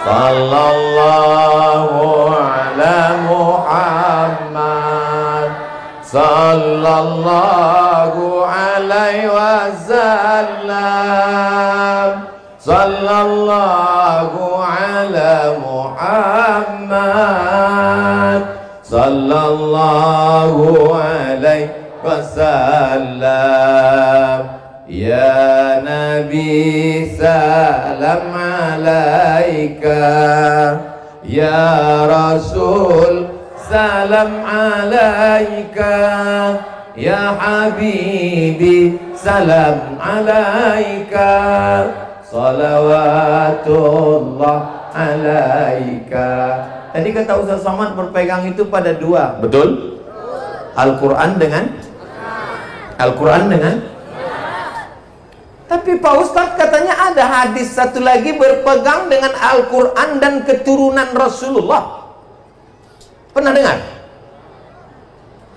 Sallallahu ala Muhammad, sallallahu alaihi wasallam, sallallahu ala Muhammad, sallallahu alaihi wasallam. Ya Nabi salam alaika, ya Rasul salam alaika, ya Habibi salam alaika, salawatullah alaika. Tadi kata Ustaz Somad berpegang itu pada dua, betul? Al-Quran dengan Tapi Pak Ustadz katanya ada hadis satu lagi berpegang dengan Al-Quran dan keturunan Rasulullah. Pernah dengar?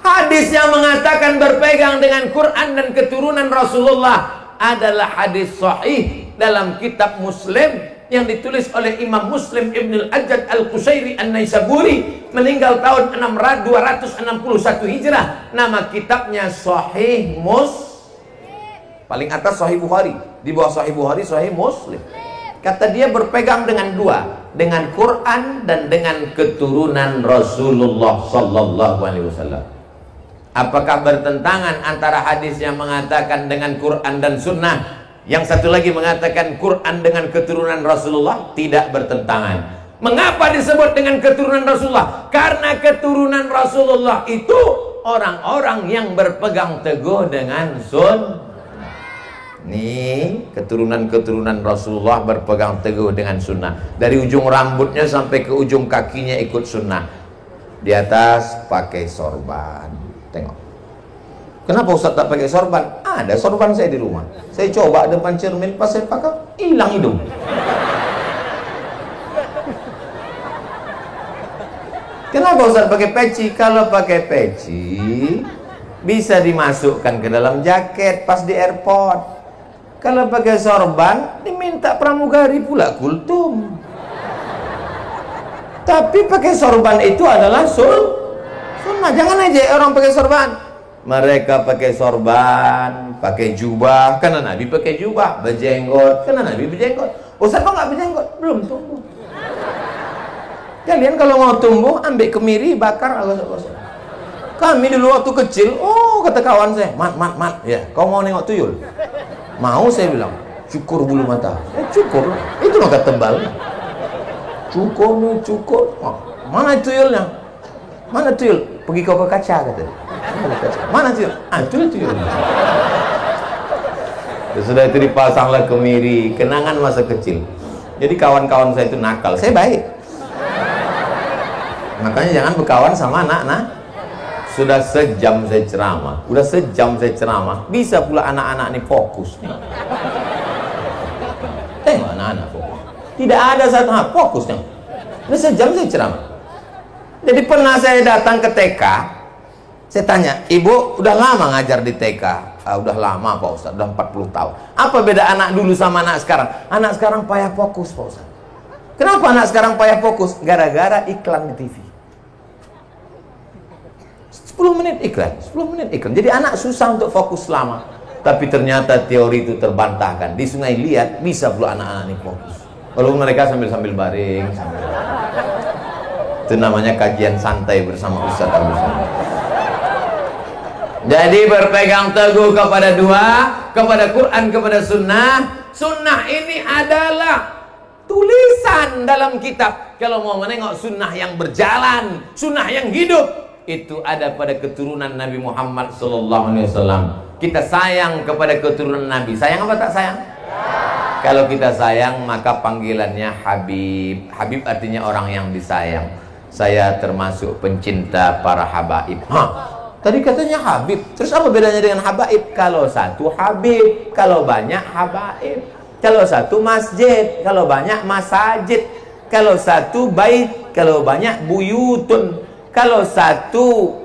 Hadis yang mengatakan berpegang dengan Quran dan keturunan Rasulullah adalah hadis sahih dalam kitab Muslim yang ditulis oleh Imam Muslim Ibn al-Ajjad al-Qusairi an-Naisaburi, meninggal tahun 261 Hijrah. Nama kitabnya Sahih Muslim. Paling atas Sahih Bukhari, di bawah Sahih Bukhari Sahih Muslim. Kata dia berpegang dengan dua, dengan Quran dan dengan keturunan Rasulullah sallallahu alaihi wasallam. Apakah bertentangan antara hadis yang mengatakan dengan Quran dan sunnah, yang satu lagi mengatakan Quran dengan keturunan Rasulullah? Tidak bertentangan. Mengapa disebut dengan keturunan Rasulullah? Karena keturunan Rasulullah itu orang-orang yang berpegang teguh dengan sunnah. Nih, keturunan-keturunan Rasulullah berpegang teguh dengan sunnah. Dari ujung rambutnya sampai ke ujung kakinya ikut sunnah. Di atas pakai sorban. Tengok. Kenapa Ustaz tak pakai sorban? Ada sorban saya di rumah. Saya coba depan cermin, pas saya pakai, hilang hidung. Kenapa Ustaz pakai peci? Kalau pakai peci bisa dimasukkan ke dalam jaket pas di airport. Kalau pakai sorban diminta pramugari pula kultum. Tapi pakai sorban itu adalah sunnah. Jangan aja orang pakai sorban. Mereka pakai sorban, pakai jubah. Karena Nabi pakai jubah. Berjenggot, karena Nabi berjenggot. Ustaz kok nggak berjenggot? Belum tumbuh. Kalian kalau mau tumbuh, ambil kemiri, bakar. Kami dulu waktu kecil, kata kawan saya, mat, ya, kau mau nengok tuyul? Mau, saya bilang, cukur bulu mata. Cukur, itu maka tebal. Cukur. Mana tuyulnya? Mana tuyul? Pergi kau ke kaca, kata. Mana tuyul? Itu tuyul. Sudah itu dipasanglah kemiri, kenangan masa kecil. Jadi kawan-kawan saya itu nakal, saya baik. Makanya jangan berkawan sama anak-anak. Sudah sejam saya ceramah, bisa pula anak-anak ini fokus. Tengok anak-anak fokus. Tidak ada satu fokusnya. Sudah sejam saya ceramah. Jadi pernah saya datang ke TK, saya tanya, ibu udah lama ngajar di TK? Udah lama Pak Ustaz, udah 40 tahun. Apa beda anak dulu sama anak sekarang? Anak sekarang payah fokus Pak Ustaz. Kenapa anak sekarang payah fokus? Gara-gara iklan di TV. 10 menit iklan. Jadi anak susah untuk fokus lama. Tapi ternyata teori itu terbantahkan. Di Sungai Liat bisa pula anak-anak ini fokus. Kalau mereka sambil baring. Itu namanya kajian santai bersama Ustaz Abu Sani. Jadi berpegang teguh kepada dua, kepada Quran, kepada sunnah. Sunnah ini adalah tulisan dalam kitab. Kalau mau menengok sunnah yang berjalan, sunnah yang hidup, itu ada pada keturunan Nabi Muhammad SAW. Kita sayang kepada keturunan Nabi. Sayang apa tak sayang? Kalau kita sayang, maka panggilannya Habib. Habib artinya orang yang disayang. Saya termasuk pencinta para habaib. Tadi katanya Habib. Terus apa bedanya dengan habaib? Kalau satu Habib, kalau banyak habaib. Kalau satu masjid, kalau banyak masajid. Kalau satu bait, kalau banyak buyutun. Kalau satu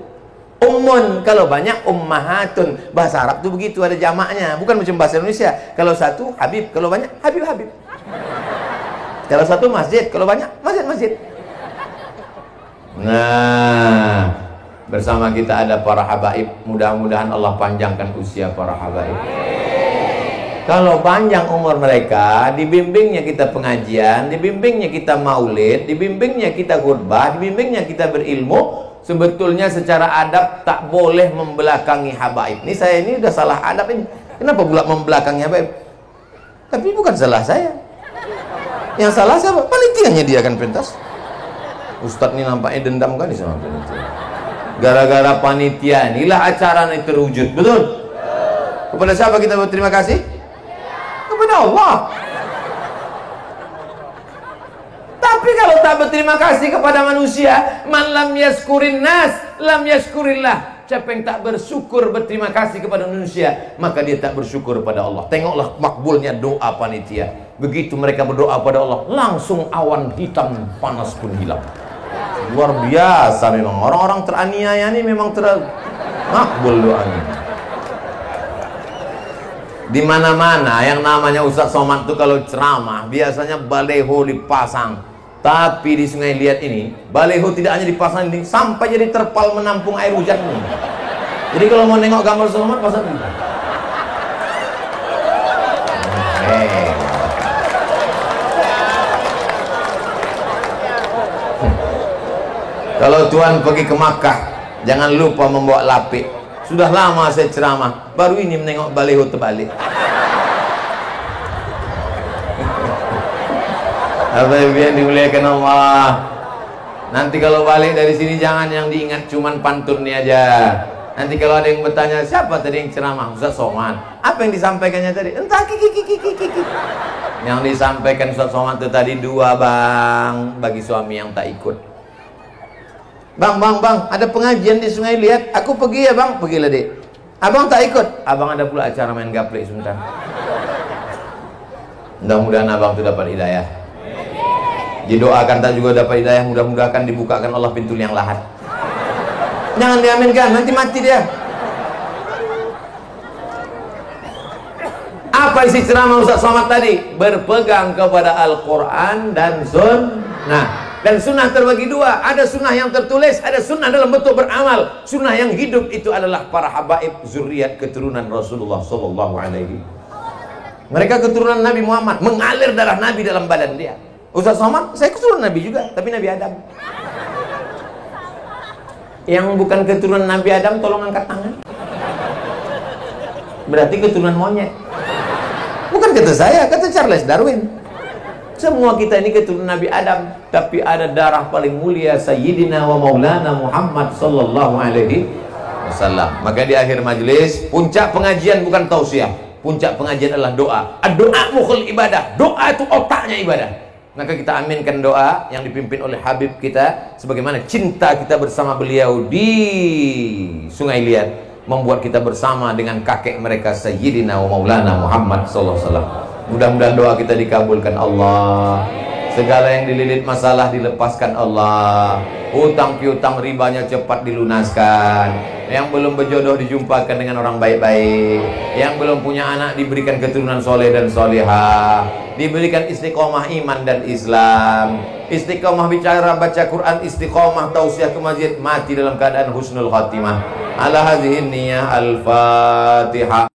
ummun, kalau banyak ummahatun. Bahasa Arab itu begitu, ada jamaknya. Bukan macam bahasa Indonesia. Kalau satu Habib, kalau banyak Habib. Kalau satu masjid, kalau banyak masjid. Nah, bersama kita ada para habaib. Mudah-mudahan Allah panjangkan usia para habaib. Kalau panjang umur mereka, dibimbingnya kita pengajian, dibimbingnya kita maulid, dibimbingnya kita khutbah, dibimbingnya kita berilmu. Sebetulnya secara adab tak boleh membelakangi habaib. Ini saya ini udah salah adab ini. Kenapa pula membelakangi habaib? Tapi bukan salah saya. Yang salah siapa? Panitianya dia akan pentas. Ustadz ini nampaknya dendam kali sama panitia. Gara-gara panitia inilah acara ini terwujud. Betul? Kepada siapa kita berterima kasih? Kepada Allah. Tapi kalau tak berterima kasih kepada manusia, man lam yaskurin nas, lam yaskurillah. Siapa yang tak bersyukur berterima kasih kepada manusia, maka dia tak bersyukur pada Allah. Tengoklah makbulnya doa panitia. Begitu mereka berdoa pada Allah, langsung awan hitam panas pun hilang. Luar biasa memang. Orang-orang teraniaya ini memang makbul doanya. Di mana-mana yang namanya Ustadz Somad itu kalau ceramah biasanya baleho dipasang. Tapi di Sungai Liat ini baleho tidak hanya dipasang ini, sampai jadi terpal menampung air hujan ini. Jadi kalau mau nengok gambar Ustadz Somad pasang ini. Kalau Tuhan pergi ke Makkah, jangan lupa membawa lapik. Sudah lama saya ceramah, baru ini menengok baleho terbalik. Apa yang dimuliakan Allah. Nanti kalau balik dari sini jangan yang diingat cuman pantunnya aja. Nanti kalau ada yang bertanya, siapa tadi yang ceramah? Ustadz Somad. Apa yang disampaikannya tadi? Entah kiki. Yang disampaikan Ustadz Somad itu tadi 2 bang, bagi suami yang tak ikut. Bang, ada pengajian di Sungai Liat. Aku pergi ya bang, pergilah dek. Abang tak ikut. Abang ada pula acara main gaplek sebentar. Mudah-mudahan abang itu dapat hidayah. Didoakan tak juga dapat hidayah. Mudah-mudahan dibukakan Allah pintu yang lahat. Jangan diaminkan, nanti mati dia. Apa isi ceramah Ustadz Somad tadi? Berpegang kepada Al-Quran dan Sunnah. Dan sunnah terbagi 2. Ada sunnah yang tertulis, ada sunnah dalam bentuk beramal. Sunnah yang hidup itu adalah para habaib zuriat keturunan Rasulullah sallallahu alaihi. Mereka keturunan Nabi Muhammad, mengalir darah Nabi dalam badan dia. Ustadz Somad, saya keturunan Nabi juga, tapi Nabi Adam. Yang bukan keturunan Nabi Adam, tolong angkat tangan. Berarti keturunan monyet. Bukan kata saya, kata Charles Darwin. Semua kita ini keturunan Nabi Adam, tapi ada darah paling mulia Sayyidina wa Maulana Muhammad sallallahu alaihi wasallam. Maka di akhir majelis, puncak pengajian bukan tausiah. Puncak pengajian adalah doa. Doa mukhul ibadah. Doa itu otaknya ibadah. Maka kita aminkan doa yang dipimpin oleh Habib kita, sebagaimana cinta kita bersama beliau di Sungai Liat membuat kita bersama dengan kakek mereka Sayyidina wa Maulana Muhammad sallallahu alaihi wasallam. Mudah-mudahan doa kita dikabulkan Allah. Segala yang dililit masalah dilepaskan Allah. Hutang piutang ribanya cepat dilunaskan. Yang belum berjodoh dijumpakan dengan orang baik-baik. Yang belum punya anak diberikan keturunan soleh dan solehah. Diberikan istiqomah iman dan Islam. Istiqomah bicara baca Quran, istiqomah tausiah ke masjid, mati dalam keadaan husnul khatimah. Ala hadhihi niyah al-Fatihah.